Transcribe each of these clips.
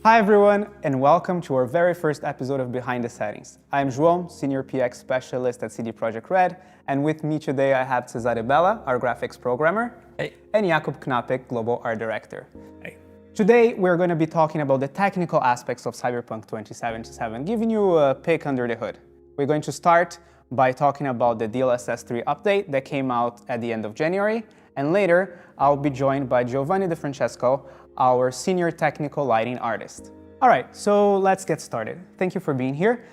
Hi everyone, and welcome to our very first episode of Behind the Settings. I'm João, Senior PX Specialist at CD Projekt Red, and with me today I have Cesare Bella, our graphics programmer, Hey. and Jakub Knapek, Global Art Director. Hey. Today we're going to be talking about the technical aspects of Cyberpunk 2077, giving you a peek under the hood. We're going to start by talking about the DLSS 3 update that came out at the end of January, and later I'll be joined by Giovanni De Francesco, our senior technical lighting artist. All right, so let's get started. Thank you for being here.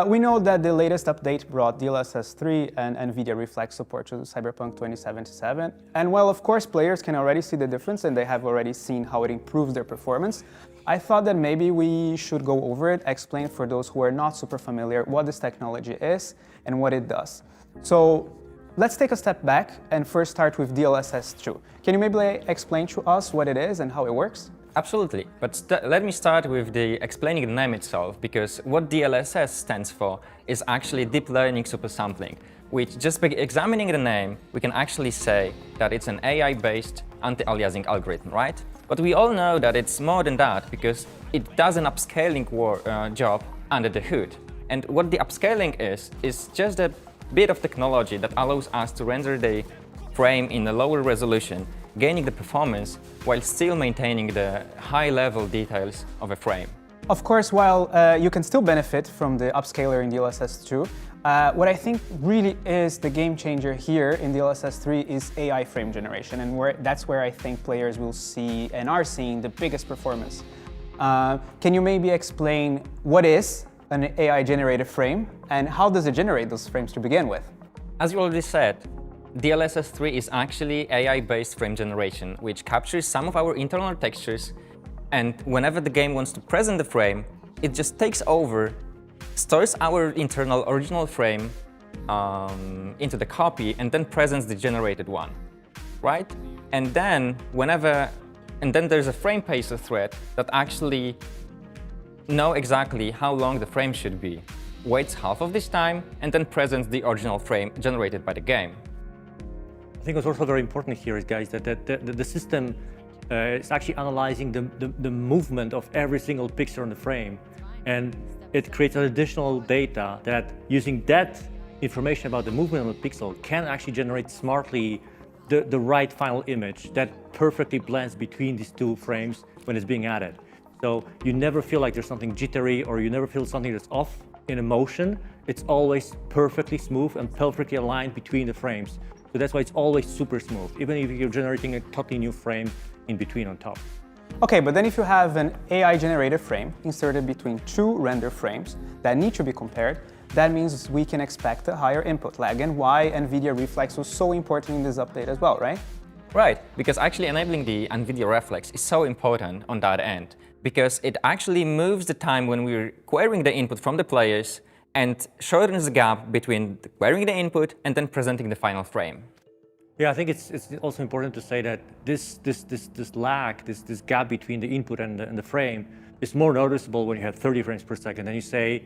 We know that the latest update brought DLSS 3 and NVIDIA Reflex support to Cyberpunk 2077. And while of course players can already see the difference and they have already seen how it improves their performance, I thought that maybe we should go over it, explain for those who are not super familiar what this technology is and what it does. So let's take a step back and first start with DLSS 2. Can you maybe explain to us what it is and how it works? Absolutely, but let me start with explaining the name itself, because what DLSS stands for is actually Deep Learning Supersampling, which just by examining the name, we can actually say that it's an AI-based anti-aliasing algorithm, right? But we all know that it's more than that, because it does an upscaling job under the hood. And what the upscaling is just a bit of technology that allows us to render the frame in a lower resolution, gaining the performance while still maintaining the high-level details of a frame. Of course, while you can still benefit from the upscaler in DLSS 2, what I think really is the game changer here in DLSS 3 is AI frame generation, and that's where I think players will see and are seeing the biggest performance. Can you maybe explain what is an AI-generated frame, and how does it generate those frames to begin with? As you already said, DLSS 3 is actually AI-based frame generation, which captures some of our internal textures, and whenever the game wants to present the frame, it just takes over, stores our internal original frame into the copy, and then presents the generated one, right? And then there's a frame pacer thread that actually know exactly how long the frame should be, waits half of this time, and then presents the original frame generated by the game. I think what's also very important here is, guys, that the system is actually analyzing the movement of every single pixel in the frame, and it creates additional data that, using that information about the movement of the pixel, can actually generate smartly the right final image that perfectly blends between these two frames when it's being added. So you never feel like there's something jittery, or you never feel something that's off in a motion. It's always perfectly smooth and perfectly aligned between the frames. So that's why it's always super smooth, even if you're generating a totally new frame in between on top. Okay, but then if you have an AI-generated frame inserted between two render frames that need to be compared, that means we can expect a higher input lag, and why NVIDIA Reflex was so important in this update as well, right? Right, because actually enabling the NVIDIA Reflex is so important on that end, because it actually moves the time when we're querying the input from the players and shortens the gap between querying the input and then presenting the final frame. Yeah, I think it's also important to say that this lag, this gap between the input and the frame is more noticeable when you have 30 frames per second than you say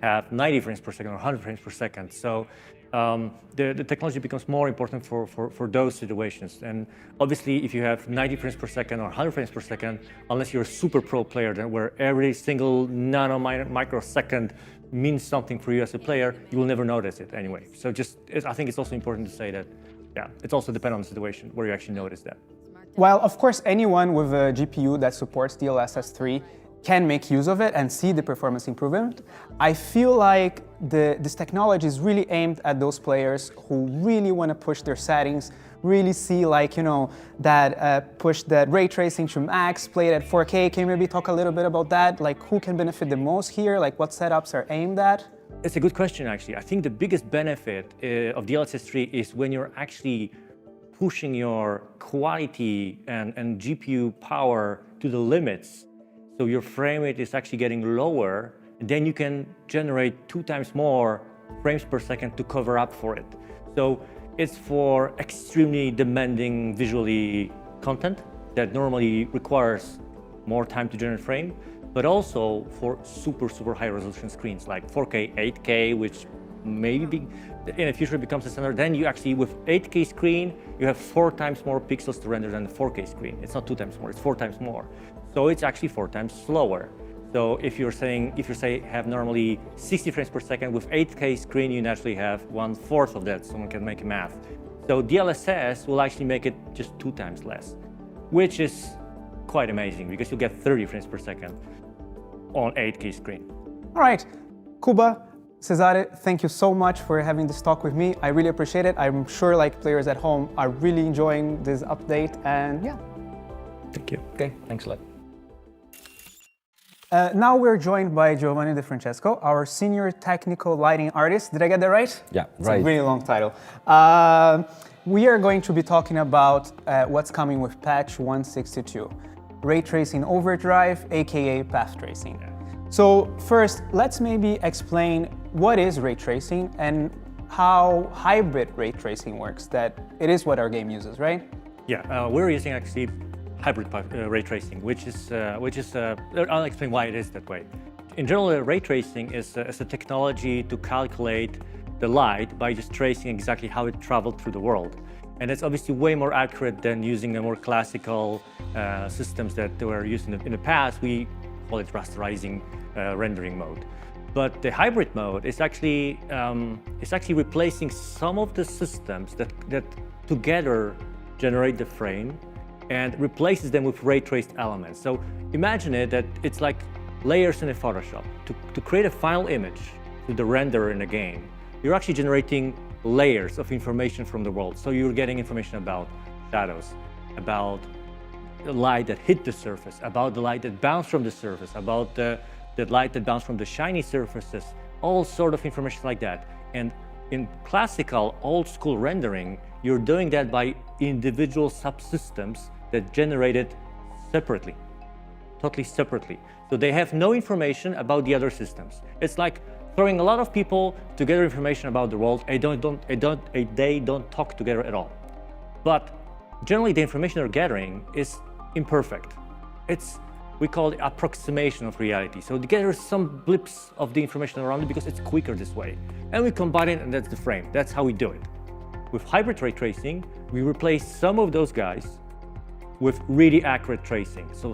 have 90 frames per second or 100 frames per second. So the technology becomes more important for those situations. And obviously, if you have 90 frames per second or 100 frames per second, unless you're a super pro player, then where every single microsecond means something for you as a player, you will never notice it anyway. So I think it's also important to say that, yeah, it's also dependent on the situation where you actually notice that. While of course anyone with a GPU that supports DLSS 3 can make use of it and see the performance improvement, I feel like this technology is really aimed at those players who really want to push their settings, really see, like, you know, that push that ray tracing to max, play it at 4K. Can you maybe talk a little bit about that? Like, who can benefit the most here? Like, what setups are aimed at? It's a good question, actually. I think the biggest benefit of DLSS 3 is when you're actually pushing your quality and GPU power to the limits. So your frame rate is actually getting lower, and then you can generate 2 times more frames per second to cover up for it. So it's for extremely demanding visually content that normally requires more time to generate frame, but also for super high resolution screens like 4K, 8K, which maybe in the future becomes a standard. Then you actually, with 8K screen, you have 4 times more pixels to render than the 4K screen. It's not 2 times more, it's 4 times more. So it's actually 4 times slower. So if you say have normally 60 frames per second, with 8K screen, you naturally have 1/4 of that. Someone can make a math. So DLSS will actually make it just 2 times less, which is quite amazing because you'll get 30 frames per second on 8K screen. All right, Kuba, Cesare, thank you so much for having this talk with me. I really appreciate it. I'm sure like players at home are really enjoying this update, and yeah. Thank you. Okay, thanks a lot. Now we're joined by Giovanni De Francesco, our senior technical lighting artist. Did I get that right? Yeah, It's right. a really long title. We are going to be talking about what's coming with patch 162, Ray Tracing Overdrive, aka path tracing. So first, let's maybe explain what is ray tracing and how hybrid ray tracing works, that it is what our game uses, right? Yeah, we're using actually hybrid ray tracing, which is I'll explain why it is that way. In general, ray tracing is a technology to calculate the light by just tracing exactly how it traveled through the world. And it's obviously way more accurate than using the more classical systems that were used in the past. We call it rasterizing rendering mode. But the hybrid mode is actually replacing some of the systems that together generate the frame and replaces them with ray traced elements. So imagine it that it's like layers in a Photoshop. To create a final image to the renderer in a game, you're actually generating layers of information from the world. So you're getting information about shadows, about the light that hit the surface, about the light that bounced from the surface, about the light that bounced from the shiny surfaces, all sort of information like that. And in classical old school rendering, you're doing that by individual subsystems that generated separately, totally separately. So they have no information about the other systems. It's like throwing a lot of people to gather information about the world, and they don't talk together at all. But generally, the information they're gathering is imperfect. We call it approximation of reality. So they gather some blips of the information around it because it's quicker this way. And we combine it, and that's the frame. That's how we do it. With hybrid ray tracing, we replace some of those guys with really accurate tracing. So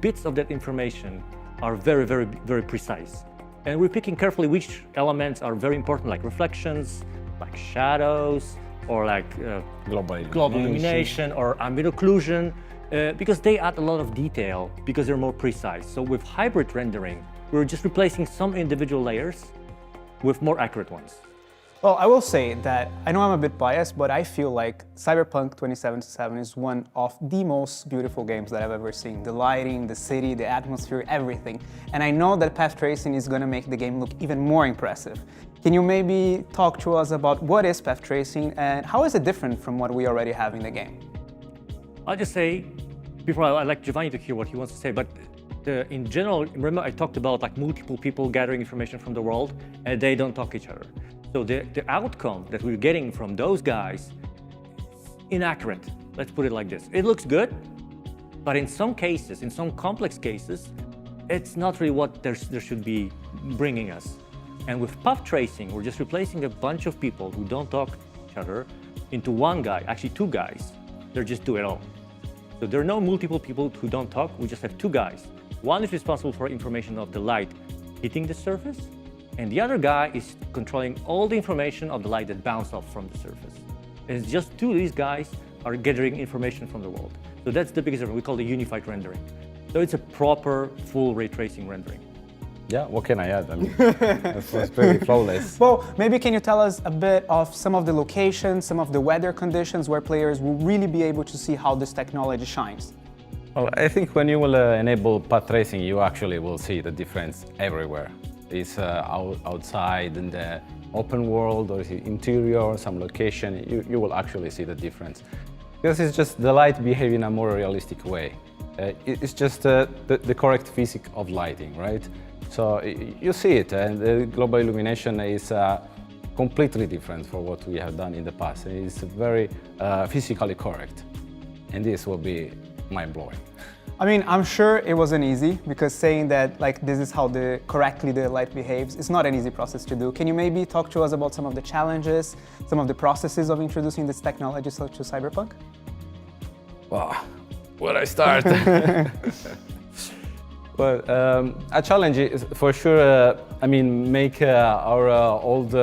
bits of that information are very, very, very precise. And we're picking carefully which elements are very important, like reflections, like shadows, or like global illumination or ambient occlusion, because they add a lot of detail because they're more precise. So with hybrid rendering, we're just replacing some individual layers with more accurate ones. Well, I will say that I know I'm a bit biased, but I feel like Cyberpunk 2077 is one of the most beautiful games that I've ever seen. The lighting, the city, the atmosphere, everything. And I know that path tracing is going to make the game look even more impressive. Can you maybe talk to us about what is path tracing and how is it different from what we already have in the game? I'll just say, before I'd like Giovanni to hear what he wants to say, but in general, remember I talked about like multiple people gathering information from the world and they don't talk to each other. So the outcome that we're getting from those guys is inaccurate. Let's put it like this. It looks good, but in some cases, in some complex cases, it's not really what there should be bringing us. And with path tracing, we're just replacing a bunch of people who don't talk to each other into one guy, actually 2 guys. They're just do it all. So there are no multiple people who don't talk. We just have 2 guys. One is responsible for information of the light hitting the surface, and the other guy is controlling all the information of the light that bounced off from the surface. And it's just 2 of these guys are gathering information from the world. So that's the biggest difference. We call it unified rendering. So it's a proper full ray tracing rendering. Yeah, what can I add? I mean, it's pretty flawless. Well, maybe can you tell us a bit of some of the locations, some of the weather conditions where players will really be able to see how this technology shines? Well, I think when you will enable path tracing, you actually will see the difference everywhere. It's outside in the open world or interior or some location, you will actually see the difference. Because it's just the light behaving in a more realistic way. It's just the correct physics of lighting, right? So you see it, and the global illumination is completely different from what we have done in the past. It's very physically correct, and this will be mind-blowing. I mean, I'm sure it wasn't easy, because saying that like this is how correctly the light behaves, it's not an easy process to do. Can you maybe talk to us about some of the challenges, some of the processes of introducing this technology to Cyberpunk? Well, Where I start? Well, a challenge is for sure, I mean, make our old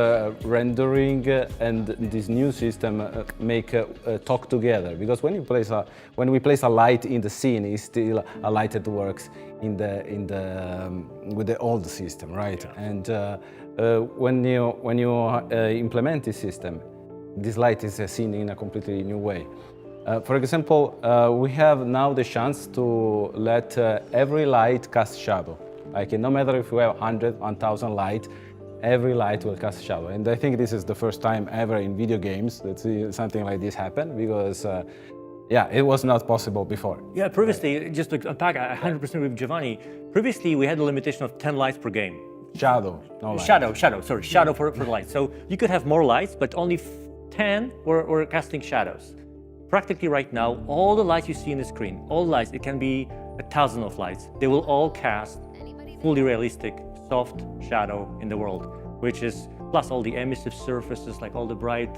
rendering and this new system talk together. Because when we place a light in the scene, it's still a light that works with the old system, right? Yeah. And when you implement this system, this light is seen in a completely new way. For example, we have now the chance to let every light cast shadow. Like, no matter if we have 100, 1,000 light, every light will cast shadow. And I think this is the first time ever in video games that something like this happen, because yeah, it was not possible before. Yeah, previously, just to unpack 100% with Giovanni, previously we had a limitation of 10 lights per game. Shadow, no light. Shadow for light. So you could have more lights, but only 10 were casting shadows. Practically right now, all the lights you see in the screen, all lights, it can be 1,000 of lights, they will all cast fully realistic, soft shadow in the world, which is, plus all the emissive surfaces, like all the bright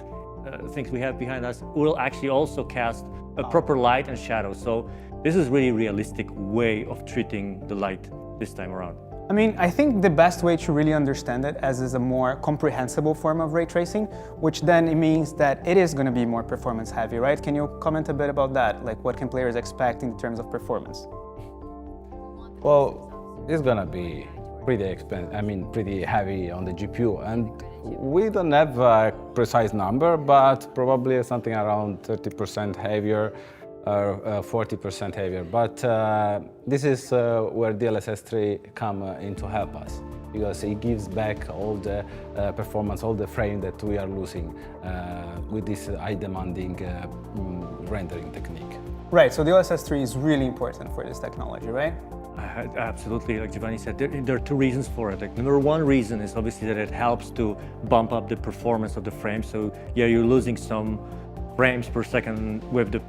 things we have behind us, will actually also cast a proper light and shadow. So this is really realistic way of treating the light this time around. I mean, I think the best way to really understand it as is a more comprehensible form of ray tracing, which then it means that it is going to be more performance heavy, right? Can you comment a bit about that? Like, what can players expect in terms of performance? Well, it's going to be pretty expensive, I mean, pretty heavy on the GPU. And we don't have a precise number, but probably something around 30% heavier or 40% heavier, but this is where DLSS 3 come in to help us, because it gives back all the performance, all the frame that we are losing with this high-demanding rendering technique. Right, so DLSS 3 is really important for this technology, right? Absolutely, like Giovanni said, there are two reasons for it. Like, number one reason is obviously that it helps to bump up the performance of the frame. So yeah, you're losing some frames per second with the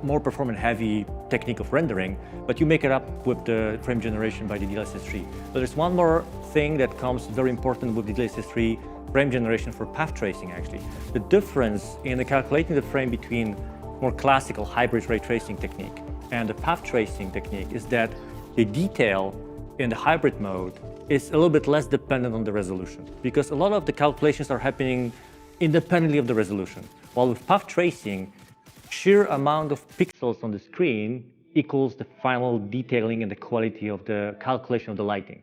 more performance heavy technique of rendering, but you make it up with the frame generation by the DLSS 3. But there's one more thing that comes very important with the DLSS 3 frame generation for path tracing actually. The difference in the calculating the frame between more classical hybrid ray tracing technique and the path tracing technique is that the detail in the hybrid mode is a little bit less dependent on the resolution, because a lot of the calculations are happening independently of the resolution. While with path tracing, sheer amount of pixels on the screen equals the final detailing and the quality of the calculation of the lighting.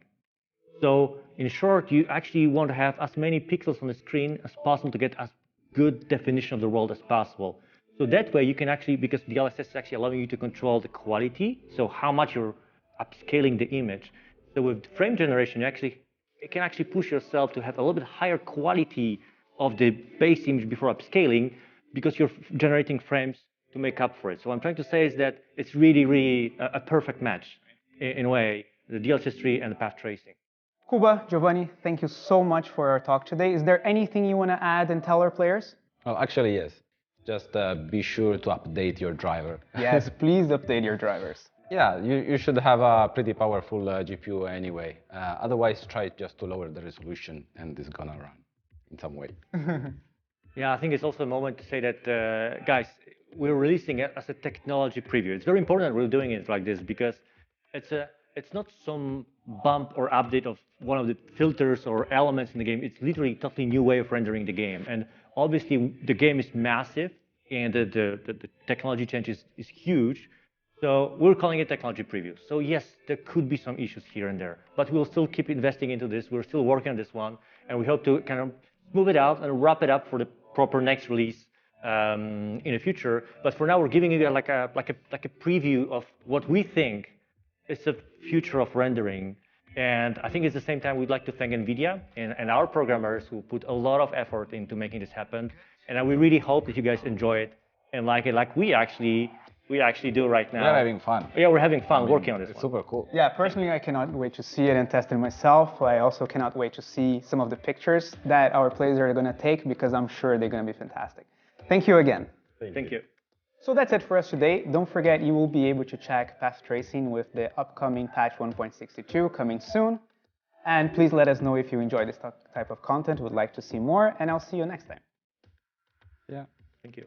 So in short, you actually want to have as many pixels on the screen as possible to get as good definition of the world as possible. So that way you can actually, because DLSS is actually allowing you to control the quality, so how much you're upscaling the image. So with frame generation, it can actually push yourself to have a little bit higher quality of the base image before upscaling, because you're generating frames to make up for it. So what I'm trying to say is that it's really, really a perfect match in a way, the DLSS 3 and the path tracing. Kuba, Giovanni, thank you so much for our talk today. Is there anything you want to add and tell our players? Oh, actually, yes. Just be sure to update your driver. Yes, please update your drivers. Yeah, you should have a pretty powerful GPU anyway. Otherwise, try just to lower the resolution and it's gonna run in some way. Yeah, I think it's also a moment to say that, guys, we're releasing it as a technology preview. It's very important that we're doing it like this, because it's not some bump or update of one of the filters or elements in the game. It's literally a totally new way of rendering the game. And obviously, the game is massive, and the technology change is huge. So we're calling it technology preview. So yes, there could be some issues here and there, but we'll still keep investing into this. We're still working on this one, and we hope to kind of move it out and wrap it up for the proper next release in the future. But for now, we're giving you like a preview of what we think is the future of rendering. And I think at the same time, we'd like to thank NVIDIA and our programmers who put a lot of effort into making this happen. And we really hope that you guys enjoy it and like it, like we actually do right now. We're having fun. Yeah, we're having fun working on this. It's super cool. Yeah, personally, I cannot wait to see it and test it myself. I also cannot wait to see some of the pictures that our players are going to take, because I'm sure they're going to be fantastic. Thank you again. Thank you. So that's it for us today. Don't forget, you will be able to check path tracing with the upcoming patch 1.62 coming soon. And please let us know if you enjoy this type of content, would like to see more, and I'll see you next time. Yeah. Thank you.